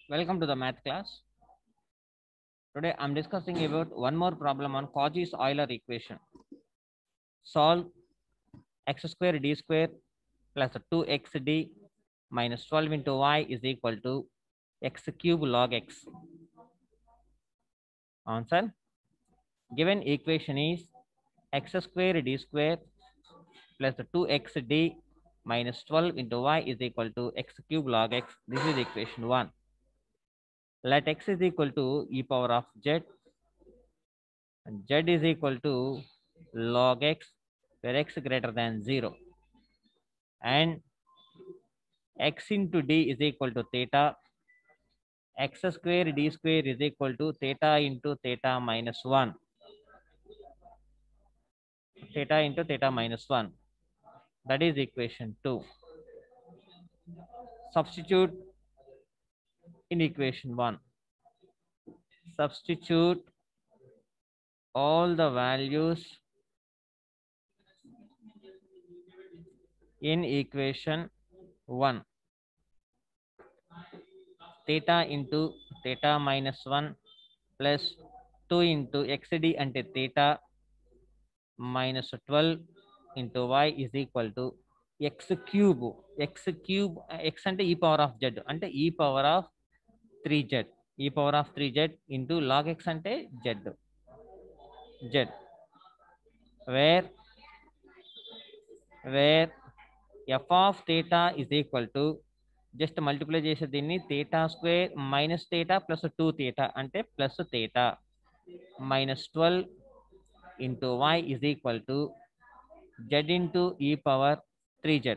Welcome to the math class. Today I'm discussing about one more problem on Cauchy's-Euler equation. Solve x square d square plus 2xd minus 12 into y is equal to x cube log x. Answer. Given equation is x square d square plus 2xd minus 12 into y is equal to x cube log x. This is equation 1. Let x is equal to e power of z and z is equal to log x where x greater than 0 and x into d is equal to theta, x square d square is equal to theta into theta minus 1, theta into theta minus 1. That is equation 2. Substitute in equation 1. Substitute all the values in equation 1. Theta into theta minus 1 plus 2 into xd ante theta minus 12 into y is equal to x cube. X cube, x ante e power of z ante e power of 3z, e power of 3z into log x ante z where f of theta is equal to just multiply చేసే దీన్ని theta square minus theta plus 2 theta అంటే plus theta minus 12 into y is equal to z into e power 3z.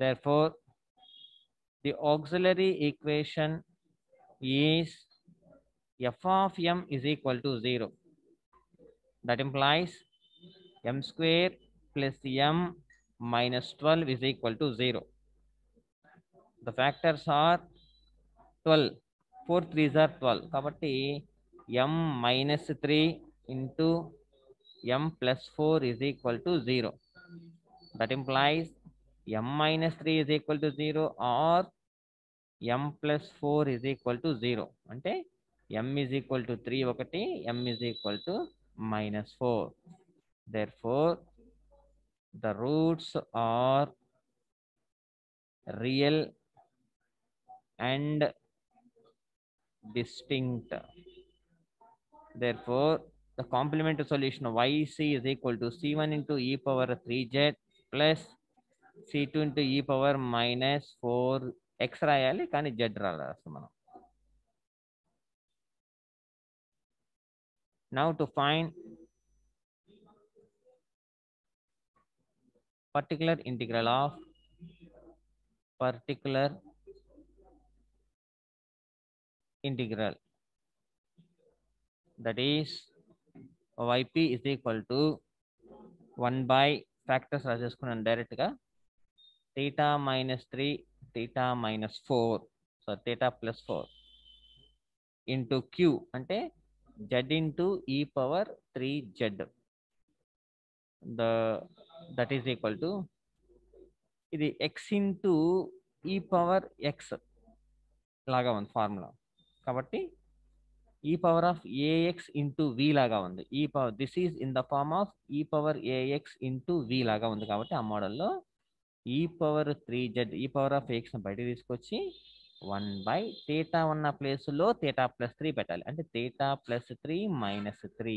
Therefore the auxiliary equation is f of m is equal to 0. That implies m square plus m minus 12 is equal to 0. The factors are 12. 4 3s are 12. కాబట్టి m minus 3 into m plus 4 is equal to 0. That implies m minus 3 is equal to 0 or m plus 4 is equal to 0. అంటే m is equal to 3 ఒకటి, m is equal to minus 4. Therefore, the roots are real and distinct. Therefore, the complementary solution of yc is equal to c1 into e power 3z plus c2 into e power minus 4x రాయాలి కానీ z రాస్తాం మనం. Now to find particular integral of particular integral, that is yp is equal to 1 by factors రాసేసుకున్నాను direct గా theta minus 3 theta minus 4 so theta plus 4 into q అంటే z into e power 3z, that is equal to ఇది x into e power x లాగా ఉంది formula కాబట్టి e power of ax into v లాగా ఉంది. e power this is in the form of e power ax into v లాగా ఉంది కాబట్టి ఆ మోడల్లో e power 3z e power of x బయట తీసుకొచ్చి 1 by theta ఉన్న ప్లేస్లో theta plus 3 పెట్టాలి. అంటే theta plus 3 minus 3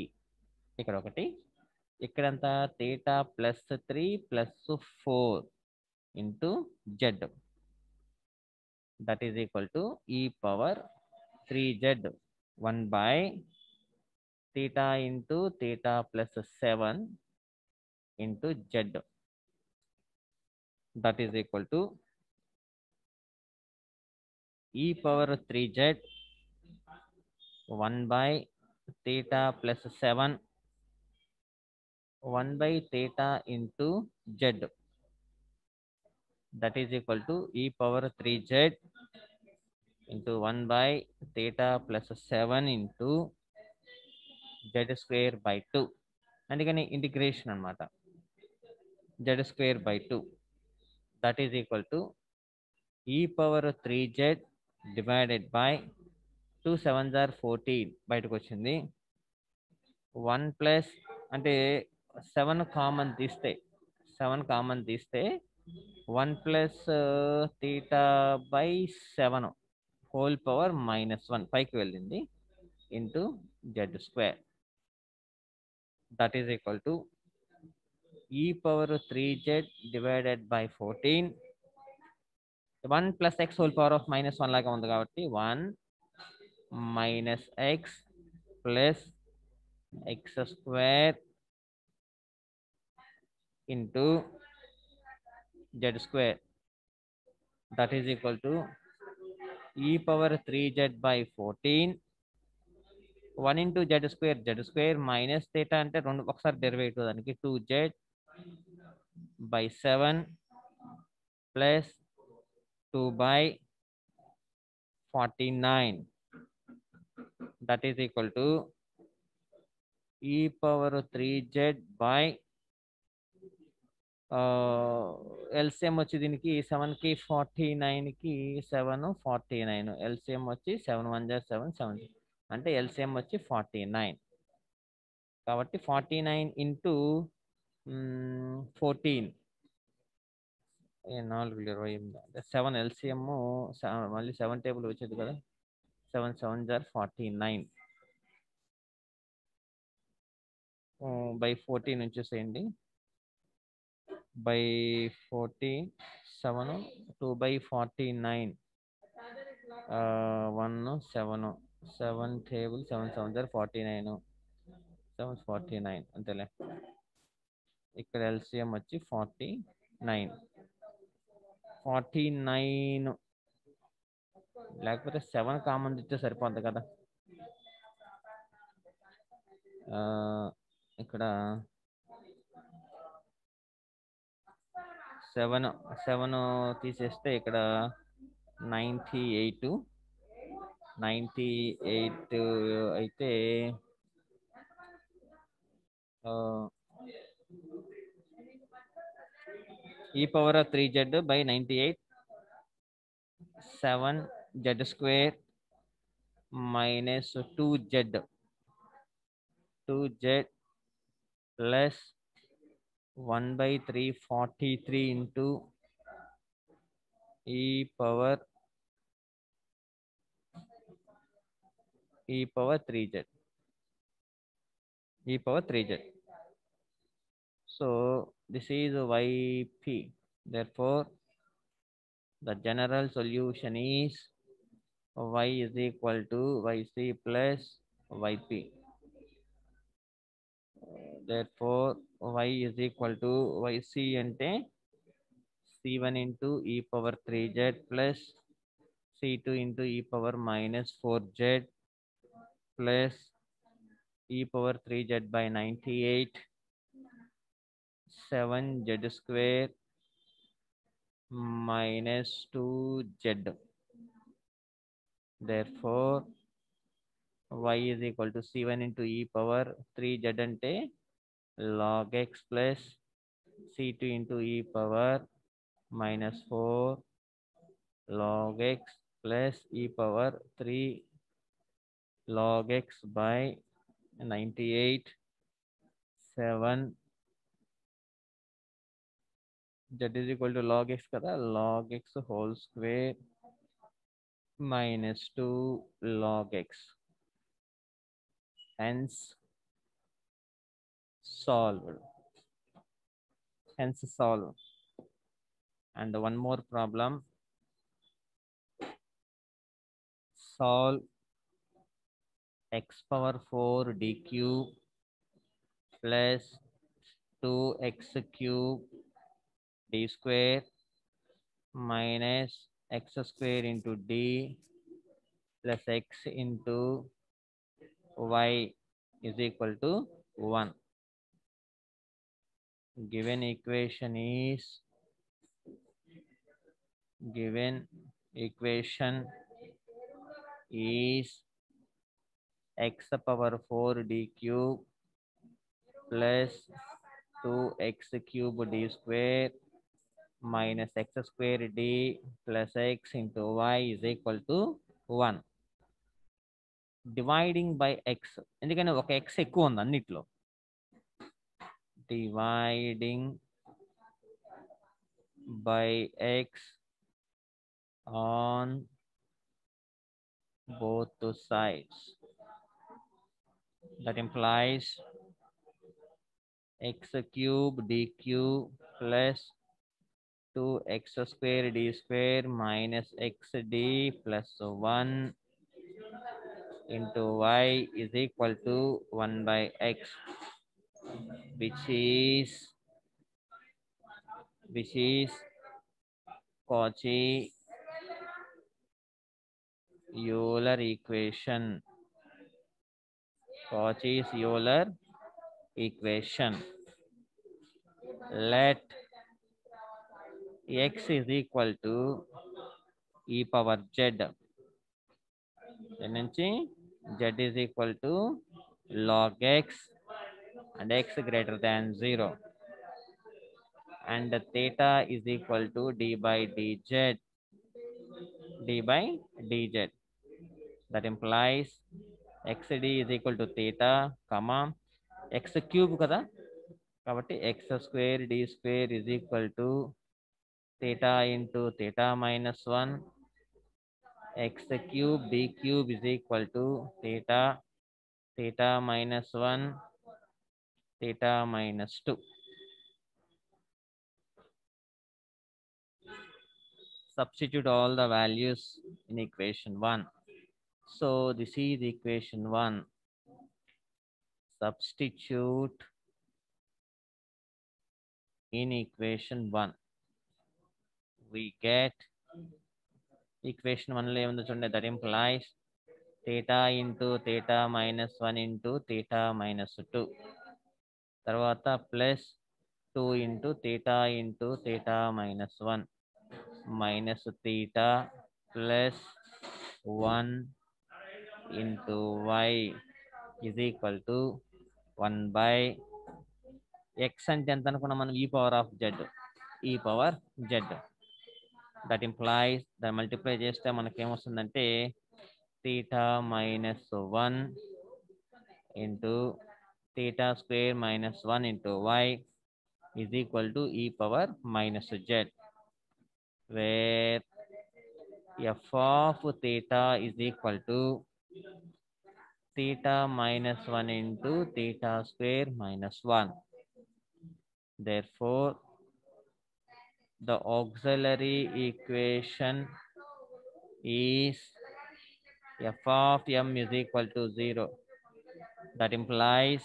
ఇక్కడ ఒకటి, ఇక్కడంతా theta plus 3 plus 4 into z, that is equal to e power 3z 1 by theta into theta plus 7 into z, that is equal to e power 3z 1 by theta plus 7 1 by theta into z, that is equal to e power 3z into 1 by theta plus 7 into z square by 2. అందుకని integration అన్నమాట z square by 2. that is equal to e power 3z divided by 2 7s are 14 బయటకు వచ్చింది. 1 plus అంటే 7 common తీస్తే 1 plus theta by 7 whole power -1 పైకి వెళ్ళింది into Z square that is equal to e power 3z divided by 14 1 plus X whole power of -1 లాగా ఉంది కాబట్టి 1 minus X plus X square into Z square that is equal to e power 3z by 14 1 into Z square minus theta అంటే రెండు ఒకసారి derivative దానికి 2z by 7 plus 2 by 49 that is equal to e power 3z by LCM వచ్చి దీనికి 7కి 49కి 7 49 LCM వచ్చి 7 1 7 7 అంటే LCM వచ్చి 49 కాబట్టి 49 ఇంటూ 14 4 7 ఎల్సిఎం మళ్ళీ 7 టేబుల్ వచ్చేది కదా 7 7 49 బై 14 వచ్చేసేయండి by 40 7 2 by 49 1 7 7 table 7 7 49 7 49 అంతేలే ఇక్కడ ఎల్సిఎం వచ్చి 49 లేకపోతే 7 కామన్ ఇస్తే సరిపోద్ది కదా ఇక్కడ 7 తీసేస్తే ఇక్కడ 98 అయితే e power 3z by 98 7z square minus 2z plus 1 by 343 into e power 3z so this is yp therefore the general solution is y is equal to yc plus yp therefore y is equal to yc ante c1 into e power 3z plus c2 into e power minus 4z plus e power 3z by 98 7z square minus 2z therefore y is equal to c1 into e power 3z ante log x plus c2 into e power minus 4 log x plus e power 3 log x by 98 7 z is equal to log x kada log x whole square minus 2 log x hence solved and one more problem solve x power 4 d cube plus 2x cube d square minus x square into d plus x into y is equal to 1 given equation is x power 4 d cube plus 2x cube d square minus x square d plus x into y is equal to 1. Dividing by X, ఎందుకంటే ఒక X ఎక్కువ ఉంది అన్నిట్లో. Dividing by X on both sides. That implies x cube dq plus 2x square d square minus xd plus 1 into y is equal to 1 by x, which is Cauchy-Euler equation. Cauchy-Euler equation. Let x is equal to e power z. Then z is equal to log x and x greater than 0. And theta is equal to d by dz. That implies xd is equal to theta, comma x cube kada, kabatti x square d square is equal to theta into theta minus 1, x cube d cube is equal to theta minus 1, theta minus 2. Substitute all the values in equation 1. So this is equation 1. Substitute in equation 1. We get equation 1 lo emundo chudandi, that implies theta into theta minus 1 into theta minus 2. Tarvata plus 2 into theta minus 1 minus theta plus 1 into y is equal to 1 by x అంటే ఎంత అనుకున్నాం మనం, e power of z. That implies that multiply చేస్తే మనకి ఏమొస్తుందంటే theta minus 1 into theta square minus 1 into y is equal to e power minus z, where f of theta is equal to theta minus 1 into theta square minus 1. Therefore, the auxiliary equation is f of m is equal to 0. That implies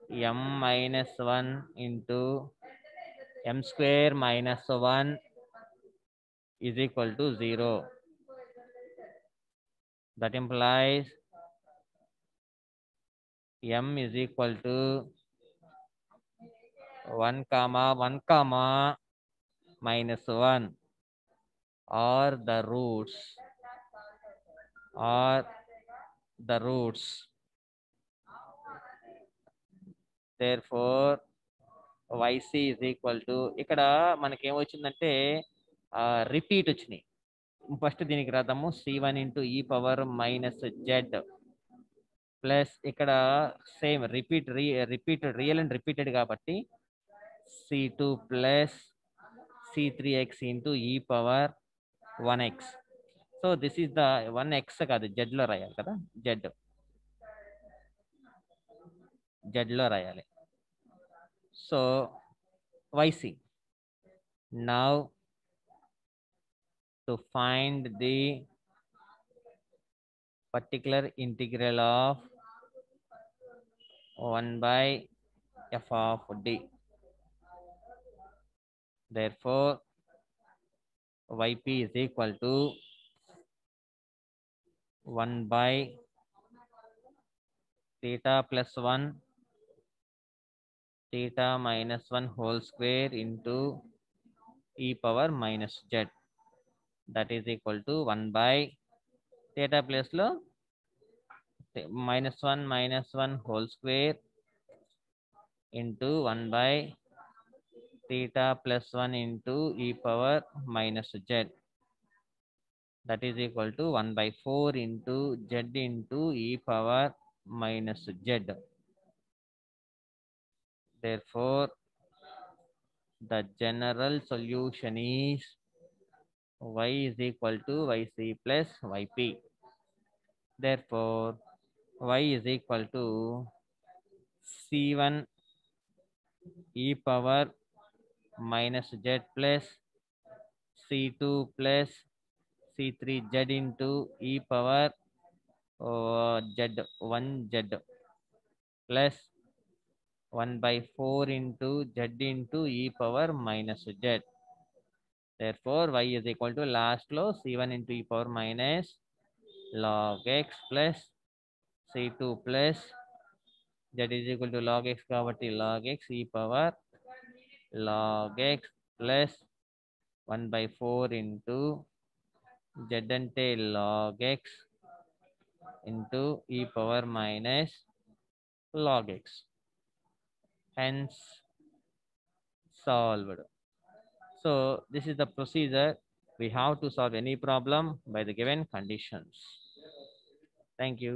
m minus 1 into m square minus 1 is equal to 0. That implies m is equal to 1 comma minus 1 or the roots. Therefore yc is equal to, ఇక్కడ మనకి ఏమొచ్చిందంటే repeat వచ్చినాయి. First దీనికి రాద్దాము, c1 into e power minus z plus ఇక్కడ same repeat real and repeated కాబట్టి c2 plus c3x into e power 1x. So this is the 1x కాదు, z లో రాయాలి కదా, z లో రాయాలి. So yc. Now to find the particular integral of 1 by f of d. Therefore yp is equal to 1 by theta plus 1 theta minus 1 whole square into e power minus z. That is equal to 1 by theta place lo minus 1 whole square into 1 by theta plus 1 into e power minus z. That is equal to 1 by 4 into z into e power minus z. Therefore, the general solution is y is equal to yc plus yp. Therefore, y is equal to c1 e power minus z plus c2 plus c3 z into e power z1 z plus 1 by 4 into z into e power minus z. Therefore, y is equal to last law c1 into e power minus log x plus c2 plus z is equal to log x కాబట్టి log x e power log x plus 1 by 4 into z అంటే log x into e power minus log x. Hence solved. So this is the procedure. We have to solve any problem by the given conditions. Thank you.